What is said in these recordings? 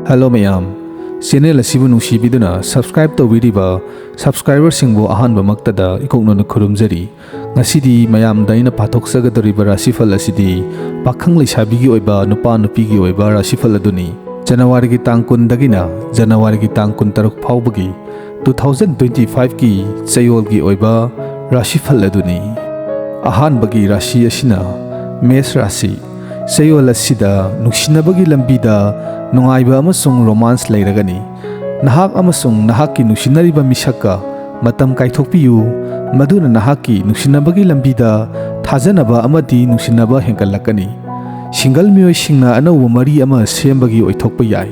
Hello mayam, channel asibu nungsibiduna subscribe tawbiriba subscriber singbo ahanba maktada ikokno khurumjari ngasidi mayam daina pathoksagadoriba rashifal asidi Pakhang Leishabi gi oiba nupa nupi gi oiba rashifal aduni January gi tang 10 dagina January gi tang 13 phawbagi 2025 gi Chayolgi oiba rashifal aduni ahanbagi rashi asina Mes Rashi Chayol asida nuksinabagi lambida nungaiba amasung romance lairagani nahak amasung nahaki nuksinariba misaka matam kaithokpiyu maduna nahaki nuksinabagi lambida thajanaba amadi nuksinaba hengkalakani single miyoi singna anauba mari ama sembagi oithokpa yai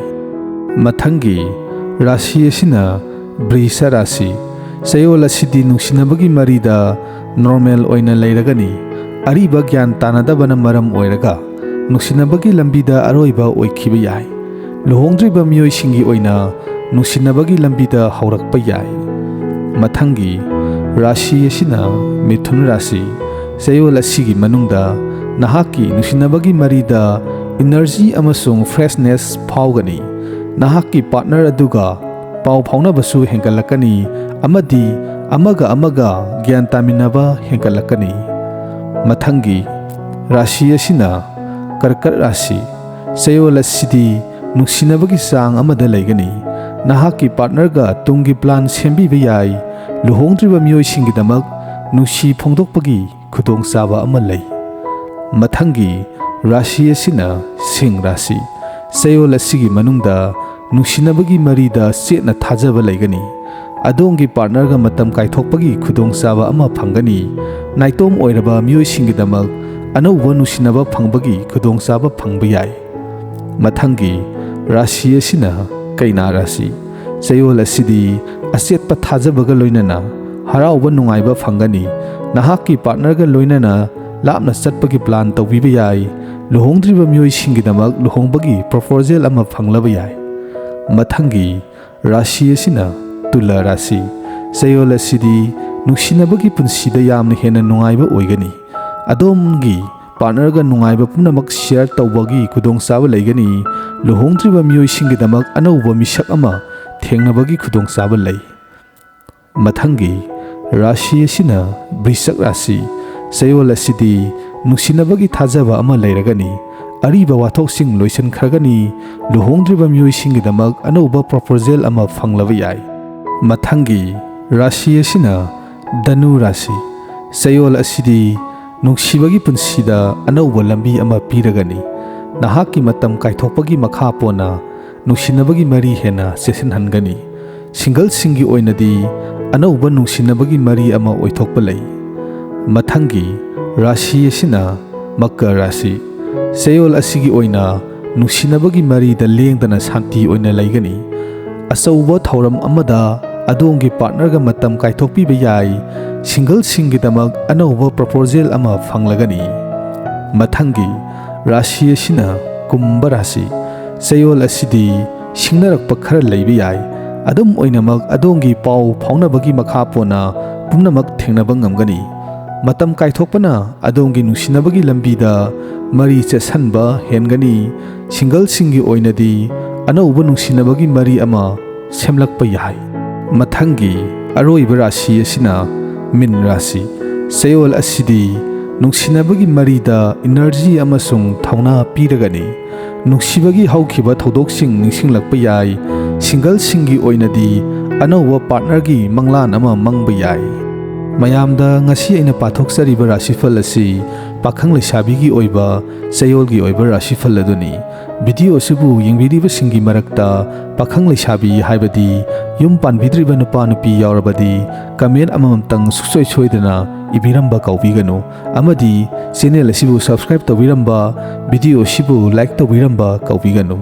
mathangi rashi asina Brisha Rashi Chayol asidi nuksinabagi marida normal oina lairagani ariba gyan tanadabana maram oiraga nuksinabagi lambida aroiba oikhiba yai luhongdriba miyoi singi oina nuksinabagi lambida haurakpa yai mathangi rashi asina Mithun Rashi Chayol asigi manungda nahaki nuksinabagi marida energy amasung freshness phawgani nahaki partner aduga pau phawnabasu hengkalakani amadi amaga gyan taminaba hengkalakani mathangi rashi asina Karkat Rashi Chayol asidi nuksinabagi sang amada laigani nahaki partner ga tungi plan sembiba yai luhongdriba miyoi singidamak nusi phongdokpagi khudong saba ama lei mathangi rashi asina Singh Rashi Chayol asigi manungda nuksinabagi marida chetna thajaba laigani adongi partner ga matam kaithokpagi khudong saba ama phangani naitom oiraba miyoi singidamak anauba nuksinaba phangbagi khudong saba phangba yai mathangi rashi asina Kaina Rashi Chayol asidi asetpa thajabaga loinana harauba nungaiba phangani nahaki partner ga loinana lapna chatpagi plan tawbiba yai luhongdriba miyoi singidamak luhongbagi proposal ama phanglaba yai mathangi rashi asina Tula Rashi Chayol asidi nuksinabagi punsida yamna hena nungaiba oigani adomgi partner ga nungaiba punamak share tawbagi khudong saba laigani luhongdriba miyoi singidamak anauba misak ama thengnabagi khudong saba lai mathangi rashi asina Vrishak Rashi Chayol asidi nuksinabagi thajaba ama lairagani ariba wathoksing loisan khragani luhongdriba miyoi singidamak anauba proposal ama phanglaba yai mathangi rashi asina Dhanu Rashi Chayol asidi nungsibagi punsida anauba lambi ama piragani nahaki matam kaithokpagi makha pona nungsinabagi mari hena chesinhangani single singi oinadi anauba nungsinabagi mari ama oithokpa lai mathangi rashi asina Makar Rashi Chayol asigi oina nungsinabagi mari da lengdana shanti oina laigani asauba thauram amada adongi partner ga matam kaithokpiba yai single singidamak anauba proposal ama phanglagani mathangi rashi asina Kumbha Rashi Chayol asidi singnarakpa khara leiba yai adum oinamak adongi pau phaunabagi makha pona pumnamak thengnaba ngamgani matam kaithokpana adongi nungsinabagi lambida mari chesanba hengani single singi oinadi anauba nungsinabagi mari ama semlakpa yai mathangi aroiba rashi asina Min Rashi Chayol asidi nungsinabagi marida energy amasung thauna piragani nungsibagi haukhiba thodokssing ningsinglakpa yai single singi oinadi anauba partner gi manglan ama mangba yai mayamda ngasi aina pathoksariba rashifal asi Pakhang Leishabi gi oiba Chayol gi oiba rashifal aduni video asibu yengbiriba singi marakta Pakhang Leishabi haibadi yum panbidriba nupa nupi yaurabadi comment amamtang suksoi soidana ibiramba kaubiganu amadi channel asibu subscribe tawbiramba video asibu like tawbiramba kaubiganu